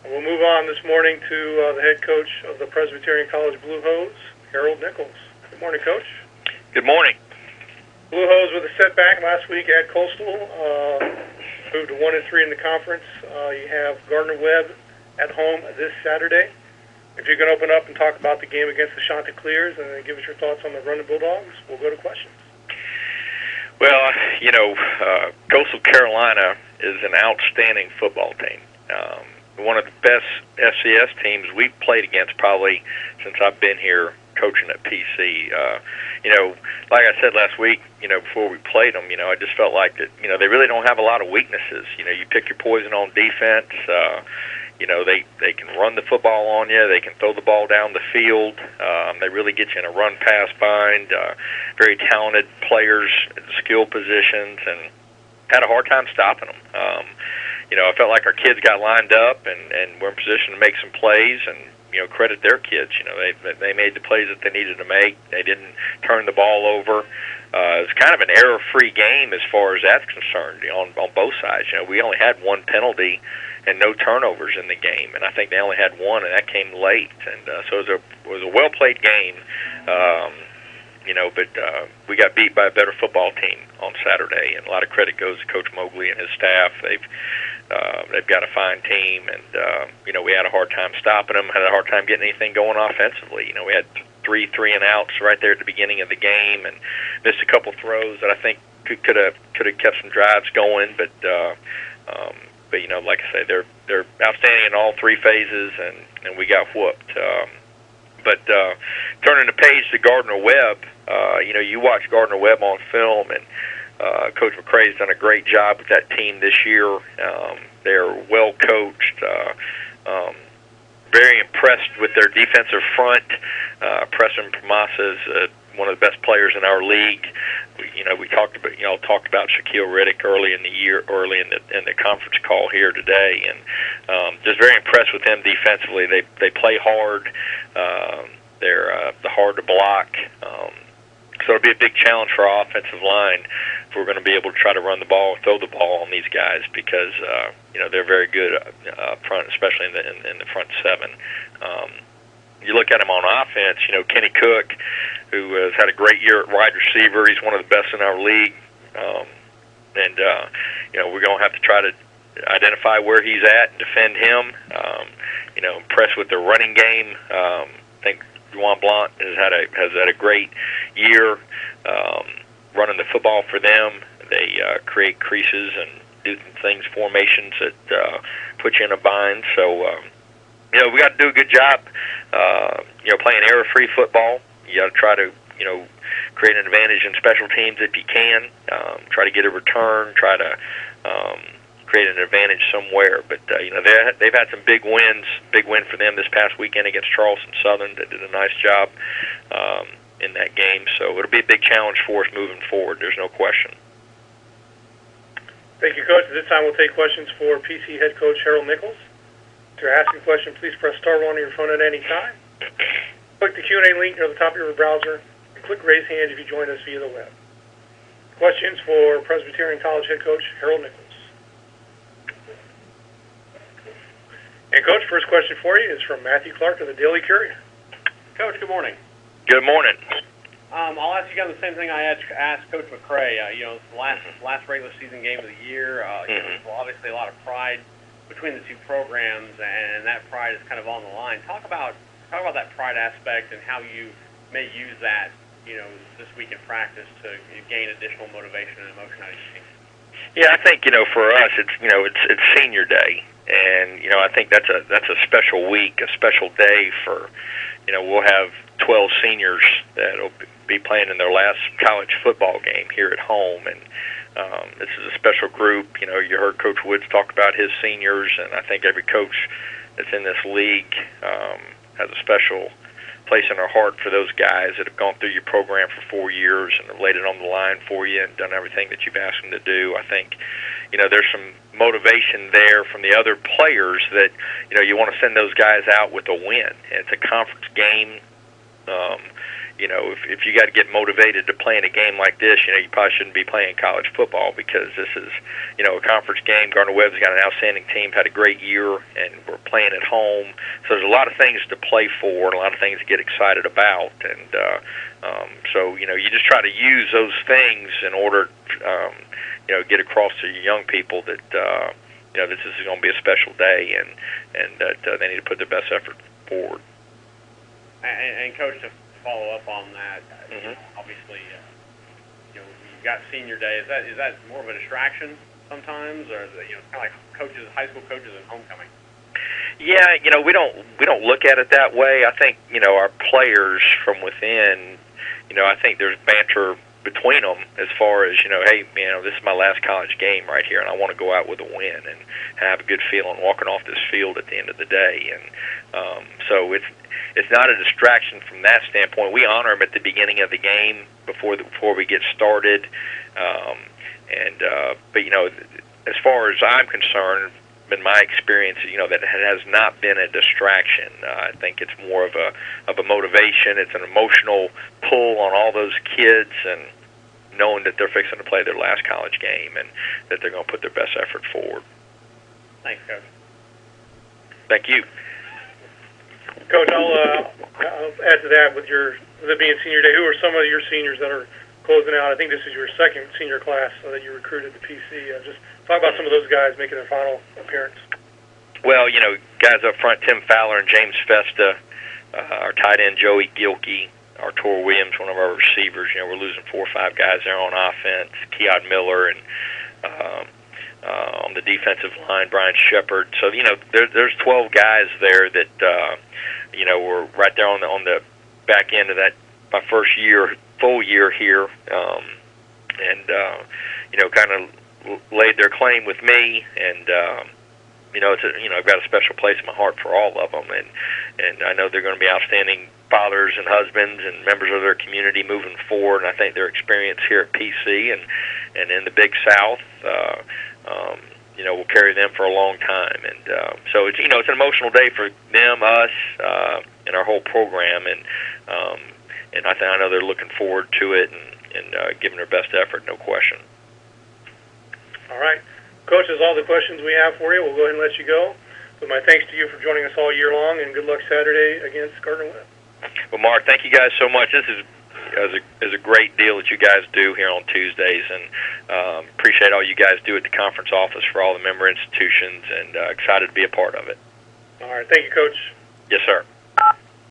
We'll move on this morning to the head coach of the Presbyterian College Blue Hose, Harold Nichols. Good morning, Coach. Good morning. Blue Hose with a setback last week at Coastal, moved to 1-3 in the conference. You have Gardner-Webb at home this Saturday. If you can open up and talk about the game against the Chanticleers and then give us your thoughts on the Running Bulldogs, we'll go to questions. Well, Coastal Carolina is an outstanding football team. One of the best FCS teams we've played against probably since I've been here coaching at PC. Like I said last week, before we played them, I just felt like that, they really don't have a lot of weaknesses. You pick your poison on defense. They can run the football on you. They can throw the ball down the field. They really get you in a run-pass bind. Very talented players at the skill positions, and had a hard time stopping them. I felt like our kids got lined up and were in position to make some plays, and credit their kids. They made the plays that they needed to make. They didn't turn the ball over. It's kind of an error-free game as far as that's concerned on both sides. We only had one penalty and no turnovers in the game, and I think they only had one, and that came late. And so it was a well-played game. But we got beat by a better football team on Saturday, and a lot of credit goes to Coach Mobley and his staff. They've got a fine team, and we had a hard time stopping them. Had a hard time getting anything going offensively. We had three and outs right there at the beginning of the game, and missed a couple throws that I think could have kept some drives going. But like I say, they're outstanding in all three phases, and we got whooped. But turning the page to Gardner-Webb, you watch Gardner-Webb on film, and Coach McCrae's done a great job with that team this year. They're well coached. Very impressed with their defensive front. Preston Pramasa is one of the best players in our league. We talked about Shaquille Riddick early in the conference call here today, and just very impressed with them defensively. They play hard. They're hard to block. So it'll be a big challenge for our offensive line if we're going to be able to try to run the ball, throw the ball on these guys, because they're very good up front, especially in the front seven. You look at him on offense, Kenny Cook, who has had a great year at wide receiver. He's one of the best in our league. We're going to have to try to identify where he's at and defend him. Impressed with their running game. I think Juan Blanc has had a great year running the football for them. They create creases and do things, formations that put you in a bind. So, we got to do a good job, playing error-free football. You got to try to, create an advantage in special teams if you can. Try to get a return. Try to create an advantage somewhere. But they've had some big wins. Big win for them this past weekend against Charleston Southern. They did a nice job in that game. So it'll be a big challenge for us moving forward. There's no question. Thank you, Coach. At this time, we'll take questions for PC head coach Harold Nichols. If you're asking a question, please press *1 on your phone at any time. Click the Q&A link near the top of your browser, and click raise hand if you join us via the web. Questions for Presbyterian College head coach Harold Nichols. And Coach, first question for you is from Matthew Clark of the Daily Courier. Coach, good morning. Good morning. I'll ask you again the same thing I asked Coach McCrae. It's the last regular season game of the year. There's obviously a lot of pride between the two programs, and that pride is kind of on the line. Talk about that pride aspect and how you may use that, this week in practice to gain additional motivation and emotion out of your team. Yeah, I think for us, it's senior day, and I think that's a special week, a special day for we'll have 12 seniors that'll be playing in their last college football game here at home, and this is a special group. You heard Coach Woods talk about his seniors, and I think every coach that's in this league has a special place in our heart for those guys that have gone through your program for 4 years and have laid it on the line for you and done everything that you've asked them to do. I think, there's some motivation there from the other players that, you want to send those guys out with a win. And it's a conference game. You know, if you got to get motivated to play in a game like this, you know, you probably shouldn't be playing college football, because this is, you know, a conference game. Gardner-Webb's got an outstanding team, had a great year, and we're playing at home. So there's a lot of things to play for and a lot of things to get excited about. And so, you know, you just try to use those things in order, you know, get across to young people that, you know, this is going to be a special day, and that they need to put their best effort forward. And Coach, to follow up on that, you know, obviously, you know, you've got senior day. Is that more of a distraction sometimes, or is it, you know, kind of like coaches, high school coaches, and homecoming? Yeah, you know, we don't look at it that way. I think, you know, our players from within, you know, I think there's banter between them as far as, you know, hey, you know, this is my last college game right here, and I want to go out with a win and have a good feeling walking off this field at the end of the day. And so it's not a distraction from that standpoint. We honor them at the beginning of the game before we get started. But, you know, as far as I'm concerned, in my experience, you know, that has not been a distraction. I think it's more of a motivation. It's an emotional pull on all those kids, and knowing that they're fixing to play their last college game and that they're going to put their best effort forward. Thanks, Coach. Thank you. Coach, I'll add to that with it being senior day. Who are some of your seniors that are closing out? I think this is your second senior class that you recruited to PC. Just talk about some of those guys making their final appearance. Well, you know, guys up front, Tim Fowler and James Festa, our tight end Joey Gilkey, Artur Williams, one of our receivers. You know, we're losing 4 or 5 guys there on offense. Keod Miller, and on the defensive line, Brian Shepard. So, you know, there's 12 guys there that you know, were right there on the back end of that, my first year, full year here, and you know, kind of laid their claim with me, and you know, I've got a special place in my heart for all of them, and I know they're going to be outstanding fathers and husbands and members of their community moving forward. And I think their experience here at PC and in the Big South, you know, will carry them for a long time. And so it's, you know, it's an emotional day for them, us, and our whole program, and I know they're looking forward to it and giving their best effort, no question. All right. Coach, that's all the questions we have for you. We'll go ahead and let you go. But my thanks to you for joining us all year long, and good luck Saturday against Gardner-Webb. Well, Mark, thank you guys so much. This is a great deal that you guys do here on Tuesdays, and appreciate all you guys do at the conference office for all the member institutions, and excited to be a part of it. All right. Thank you, Coach. Yes, sir.